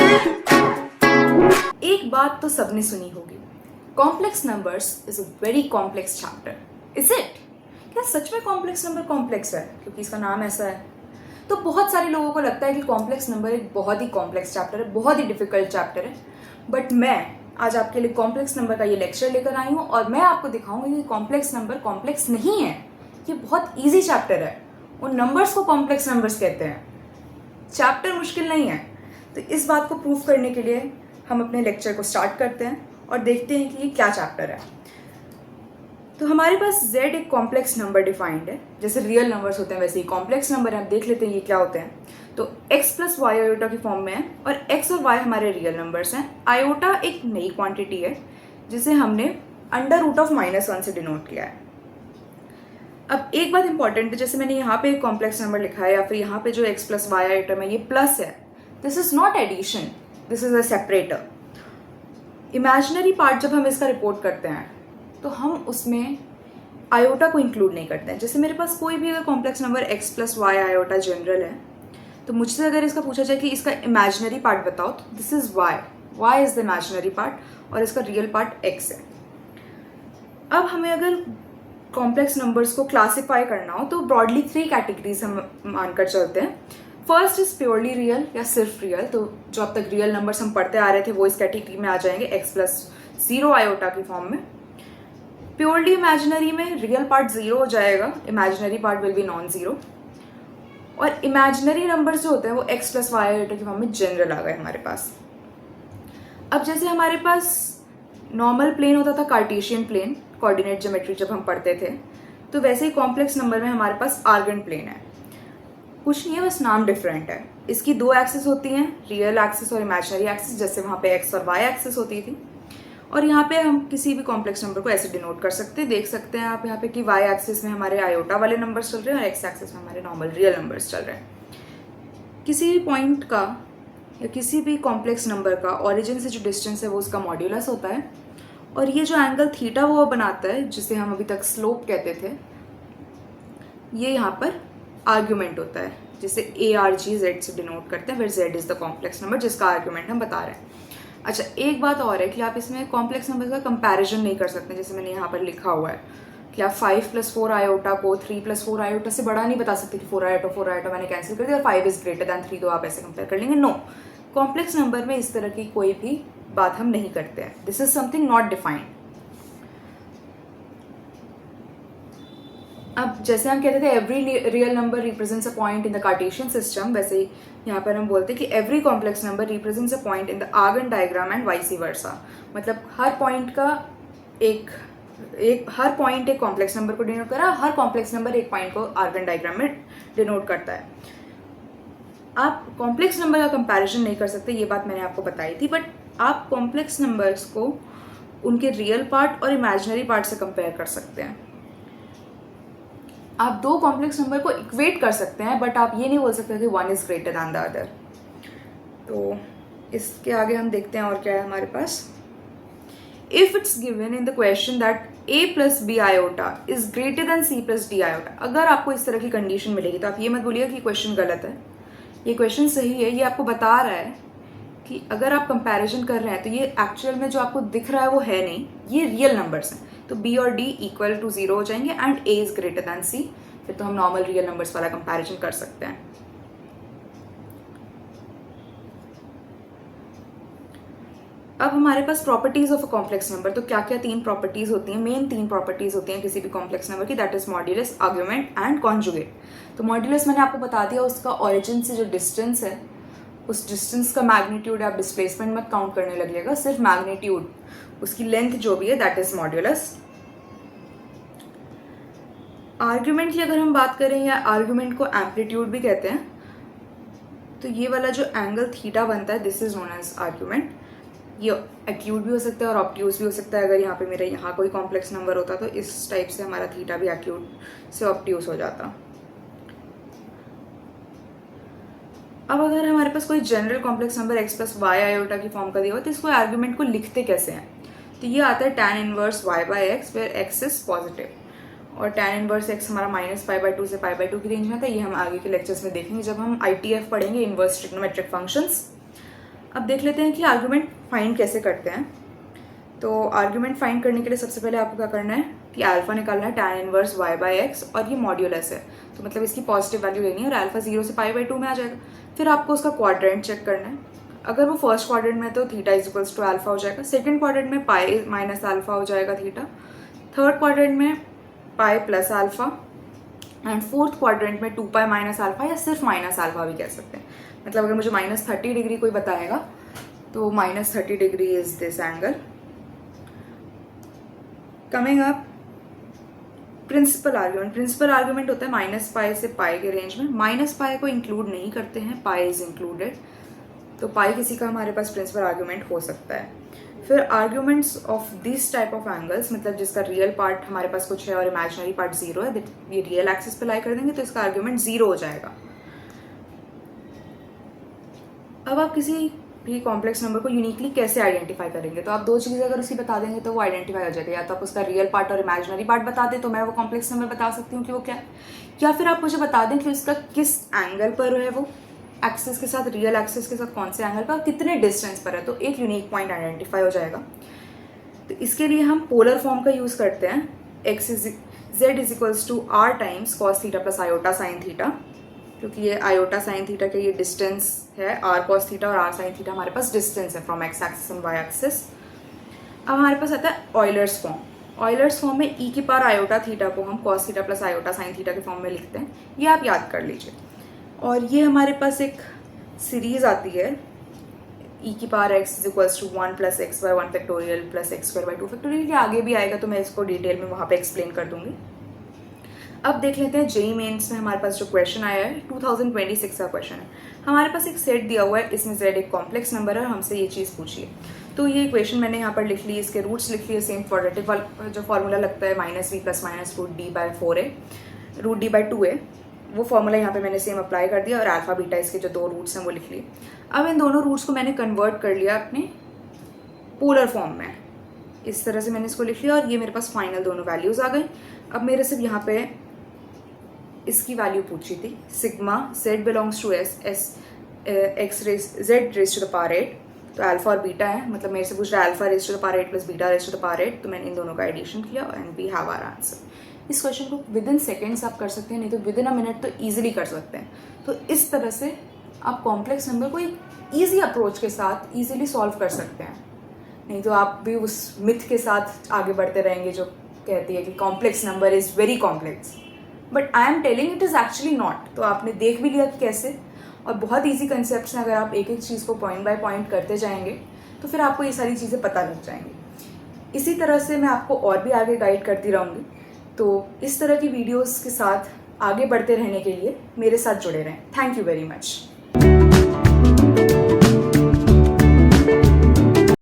एक बात तो सबने सुनी होगी, complex numbers is a very complex chapter. Is it? क्या सच में कॉम्प्लेक्स नंबर कॉम्प्लेक्स है क्योंकि इसका नाम ऐसा है? तो बहुत सारे लोगों को लगता है कि कॉम्प्लेक्स नंबर एक बहुत ही कॉम्प्लेक्स चैप्टर है, बहुत ही डिफिकल्ट चैप्टर है। बट मैं आज आपके लिए कॉम्प्लेक्स नंबर का ये लेक्चर लेकर आई हूँ और मैं आपको दिखाऊंगी कि कॉम्प्लेक्स नंबर कॉम्प्लेक्स नहीं है, ये बहुत ईजी चैप्टर है। उन नंबर्स को कॉम्प्लेक्स नंबर्स कहते हैं, चैप्टर मुश्किल नहीं है। तो इस बात को प्रूव करने के लिए हम अपने लेक्चर को स्टार्ट करते हैं और देखते हैं कि ये क्या चैप्टर है। तो हमारे पास z एक कॉम्प्लेक्स नंबर डिफाइंड है, जैसे रियल नंबर्स होते हैं वैसे ही कॉम्प्लेक्स नंबर है। आप देख लेते हैं ये क्या होते हैं। तो x प्लस वाई आयोटा की फॉर्म में है और x और y हमारे रियल नंबर्स हैं। आयोटा एक नई क्वांटिटी है जिसे हमने अंडर रूट ऑफ -1 से डिनोट किया है। अब एक बात इंपॉर्टेंट है, जैसे मैंने यहाँ पे एक कॉम्प्लेक्स नंबर लिखा है या फिर यहाँ पे जो x प्लस वाई आइटम है ये प्लस है, this is not addition, this is a separator. Imaginary part जब हम इसका रिपोर्ट करते हैं तो हम उसमें आयोटा को इंक्लूड नहीं करते हैं। जैसे मेरे पास कोई भी अगर complex number x plus y iota general है तो मुझसे अगर इसका पूछा जाए कि इसका इमेजिनरी पार्ट बताओ तो this is y is the imaginary part और इसका रियल पार्ट x है। अब हमें अगर कॉम्प्लेक्स नंबर्स को क्लासीफाई करना हो तो ब्रॉडली 3 कैटेगरीज हम मानकर चलते हैं। फर्स्ट इज प्योरली रियल या सिर्फ रियल। तो जो अब तक रियल नंबर्स हम पढ़ते आ रहे थे वो इस कैटेगरी में आ जाएंगे, x प्लस 0 आयोटा की फॉर्म में। प्योरली इमेजिनरी में रियल पार्ट 0 हो जाएगा, imaginary part will be non zero. और इमेजिनरी नंबर्स जो होते हैं वो x प्लस वाई आयोटा की फॉर्म में जनरल आ गए हमारे पास। अब जैसे हमारे पास नॉर्मल प्लेन होता था, कार्टेशियन प्लेन, कोऑर्डिनेट ज्योमेट्री जब हम पढ़ते थे, तो वैसे ही कॉम्प्लेक्स नंबर में हमारे पास आर्गन प्लेन है। कुछ नहीं है, बस नाम डिफरेंट है। इसकी 2 एक्सिस होती हैं, रियल एक्सिस और इमेजिनरी एक्सिस, जैसे वहाँ पे x और y एक्सिस होती थी। और यहाँ पे हम किसी भी कॉम्प्लेक्स नंबर को ऐसे डिनोट कर सकते हैं। देख सकते हैं आप यहाँ पे कि y एक्सिस में हमारे आयोटा वाले नंबर्स चल रहे हैं और x एक्सिस में हमारे नॉर्मल रियल नंबर्स चल रहे हैं। किसी भी पॉइंट का या किसी भी कॉम्प्लेक्स नंबर का ऑरिजिन से जो डिस्टेंस है वो उसका मॉड्यूलस होता है और ये जो एंगल थीटा वो बनाता है जिसे हम अभी तक स्लोप कहते थे, ये यहाँ पर आर्ग्यूमेंट होता है जिसे ARG Z से डिनोट करते हैं, फिर Z is the complex number जिसका आर्ग्यूमेंट हम बता रहे हैं। अच्छा, एक बात और है कि आप इसमें कॉम्प्लेक्स नंबर का कंपैरिजन नहीं कर सकते, जैसे मैंने यहाँ पर लिखा हुआ है कि आप 5 प्लस 4 आयोटा को 3 प्लस 4 आयोटा से बड़ा नहीं बता सकते कि 4 आयोटा मैंने कैंसिल कर दिया और 5 इज ग्रेटर दैन 3, तो आप ऐसे कंपेयर कर लेंगे। नो, कॉम्प्लेक्स नंबर में इस तरह की कोई भी बात हम नहीं करते हैं। This is something not defined. अब जैसे हम कहते थे every real number represents a point in the Cartesian system, वैसे ही यहाँ पर हम बोलते हैं कि every complex number represents a point in the Argand diagram and vice versa. मतलब हर पॉइंट का हर पॉइंट एक कॉम्प्लेक्स नंबर को डिनोट कर रहा है, हर कॉम्प्लेक्स नंबर एक पॉइंट को आर्गन डायग्राम में डिनोट करता है। आप कॉम्प्लेक्स नंबर का कंपैरिजन नहीं कर सकते, ये बात मैंने आपको बताई थी। बट आप कॉम्प्लेक्स नंबर्स को उनके रियल पार्ट और इमेजिनरी पार्ट से कंपेयर कर सकते हैं। आप 2 कॉम्प्लेक्स नंबर को इक्वेट कर सकते हैं बट आप ये नहीं बोल सकते कि 1 is greater then the other. तो इसके आगे हम देखते हैं और क्या है हमारे पास। If it's given in the question that a plus B iota is greater than c plus d iota, अगर आपको इस तरह की कंडीशन मिलेगी तो आप ये मत बोलिएगा कि क्वेश्चन गलत है, ये क्वेश्चन सही है। ये आपको बता रहा है कि अगर आप कंपैरिजन कर रहे हैं तो ये एक्चुअल में जो आपको दिख रहा है वो है नहीं, ये रियल नंबर्स हैं। तो b और d इक्वल टू 0 हो जाएंगे and a is greater than c, फिर तो हम नॉर्मल रियल नंबर्स वाला कंपैरिजन कर सकते हैं। अब हमारे पास properties of a complex number, तो क्या क्या 3 प्रॉपर्टीज होती हैं, मेन 3 प्रॉपर्टीज होती हैं किसी भी कॉम्प्लेक्स नंबर की, that is modulus, argument and conjugate. तो मॉड्यूलस मैंने आपको बता दिया, उसका ऑरिजिन से जो डिस्टेंस है उस डिस्टेंस का मैग्नीट्यूड, आप डिस्प्लेसमेंट मत काउंट करने लगिएगा, सिर्फ मैग्नीट्यूड, उसकी लेंथ जो भी है दैट इज मॉड्यूलस। आर्ग्यूमेंट की अगर हम बात करें या आर्ग्यूमेंट को एम्पलीट्यूड भी कहते हैं, तो ये वाला जो एंगल थीटा बनता है this is known as argument. ये एक्यूट भी हो सकता है और ऑब्ट्यूज भी हो सकता है। अगर यहाँ पे मेरा यहाँ कोई कॉम्प्लेक्स नंबर होता तो इस टाइप से हमारा थीटा भी एक्यूट से ऑब्ट्यूज हो जाता। अब अगर हमारे पास कोई general complex number x plus y iota की फॉर्म का दिया हो तो इसको आर्ग्यूमेंट को लिखते कैसे हैं, तो ये आता है tan inverse y by x where x is positive और tan इनवर्स x हमारा -π/2 से π/2 की रेंज में था। ये हम आगे के लेक्चर्स में देखेंगे जब हम ITF पढ़ेंगे, इनवर्स ट्रिग्नोमेट्रिक फंक्शंस। अब देख लेते हैं कि आर्ग्यूमेंट फाइंड कैसे करते हैं। तो आर्ग्यूमेंट फाइंड करने के लिए सबसे पहले आपको क्या करना है कि अल्फा निकालना है tan inverse y by x, और ये मॉड्यूलस है तो मतलब इसकी पॉजिटिव वैल्यू लेनी है और अल्फा 0 से पाई बाई 2 में आ जाएगा। फिर आपको उसका क्वाड्रेंट चेक करना है। अगर वो फर्स्ट क्वाड्रेंट में तो theta is equals to alpha हो जाएगा, सेकंड क्वाड्रेंट में पाई माइनस अल्फा हो जाएगा थीटा, थर्ड क्वाड्रेंट में pi plus alpha, and fourth quadrant में 2 पाई माइनस अल्फा या सिर्फ माइनस अल्फा भी कह सकते हैं। मतलब अगर मुझे -30 डिग्री कोई बताएगा तो -30 degree is this angle. Coming up principal argument. Principal argument होता है माइनस पाई से पाई के रेंज में। माइनस पाई को इंक्लूड नहीं करते हैं, पाई इज इंक्लूडेड, तो पाई किसी का हमारे पास प्रिंसिपल आर्ग्यूमेंट हो सकता है। फिर arguments of this type of angles, मतलब जिसका रियल पार्ट हमारे पास कुछ है और इमेजिनरी पार्ट 0 है, ये रियल एक्सिस पे लाई कर देंगे तो इसका आर्ग्यूमेंट 0 हो जाएगा। अब आप किसी भी कॉम्प्लेक्स नंबर को यूनिकली कैसे आइडेंटिफाई करेंगे, तो आप दो चीज़ें अगर उसी बता देंगे तो वो आइडेंटिफाई हो जाएगा। या तो आप उसका रियल पार्ट और इमेजिनरी पार्ट बता दें तो मैं वो कॉम्प्लेक्स नंबर बता सकती हूँ कि वो क्या है, या फिर आप मुझे बता दें कि उसका किस एंगल पर है, वो एक्सिस के साथ, रियल एक्सिस के साथ कौन से एंगल पर और कितने डिस्टेंस पर है, तो एक यूनिक पॉइंट आइडेंटिफाई हो जाएगा। तो इसके लिए हम पोलर फॉर्म का यूज़ करते हैं, z is equals to r times cos theta plus iota sine theta, क्योंकि ये आयोटा साइन थीटा का ये डिस्टेंस है, r कॉस थीटा और r साइन थीटा हमारे पास डिस्टेंस है from x axis and y axis. अब हमारे पास आता है ऑयलर्स फॉर्म। ऑयलर्स फॉर्म में e की पावर आयोटा थीटा को हम cos theta plus iota sine theta के फॉर्म में लिखते हैं, ये आप याद कर लीजिए। और ये हमारे पास एक सीरीज आती है e की power x is equals to 1 plus x by 1 factorial plus x square by 2 factorial. ये आगे भी आएगा तो मैं इसको डिटेल में वहाँ पे एक्सप्लेन कर दूंगी। अब देख लेते हैं जेईई मेंस में हमारे पास जो क्वेश्चन आया है 2026 का क्वेश्चन है। हमारे पास एक सेट दिया हुआ है, इसमें z एक कॉम्प्लेक्स नंबर है और हमसे ये चीज़ पूछी है। तो ये इक्वेशन मैंने यहाँ पर लिख ली, इसके रूट्स लिख लिए, सेम क्वाड्रेटिक जो फॉर्मूला लगता है -v plus minus root D by 4a root D by 2a, वो फॉर्मूला यहाँ पे मैंने सेम अप्लाई कर दिया और अल्फा बीटा इसके जो दो रूट्स हैं वो लिख लिए। अब इन दोनों रूट्स को मैंने कन्वर्ट कर लिया अपने पोलर फॉर्म में, इस तरह से मैंने इसको लिख लिया और ये मेरे पास फाइनल दोनों वैल्यूज़ आ गई। अब मेरे सिर्फ यहाँ पे इसकी वैल्यू पूछी थी, sigma z belongs to x z raise to the power 8, तो अल्फा और बीटा है, मतलब मेरे से पूछ रहा है alpha raise to the power 8 plus beta raise to the power 8, तो मैंने इन दोनों का एडिशन किया and we have our answer. इस क्वेश्चन को विद इन सेकेंड्स आप कर सकते हैं, नहीं तो विद इन अ मिनट तो ईजिली कर सकते हैं। तो इस तरह से आप कॉम्प्लेक्स नंबर को एक ईजी अप्रोच के साथ ईजिली सॉल्व कर सकते हैं, नहीं तो आप भी उस मिथ के साथ आगे बढ़ते रहेंगे जो कहती है कि complex number is very complex, but I am telling it is actually not. तो आपने देख भी लिया कि कैसे, और बहुत ईजी कंसेप्ट हैं, अगर आप एक एक चीज़ को पॉइंट बाय पॉइंट करते जाएंगे तो फिर आपको ये सारी चीज़ें पता लग जाएंगी। इसी तरह से मैं आपको और भी आगे गाइड करती रहूँगी। तो इस तरह की वीडियोस के साथ आगे बढ़ते रहने के लिए मेरे साथ जुड़े रहें। Thank you very much.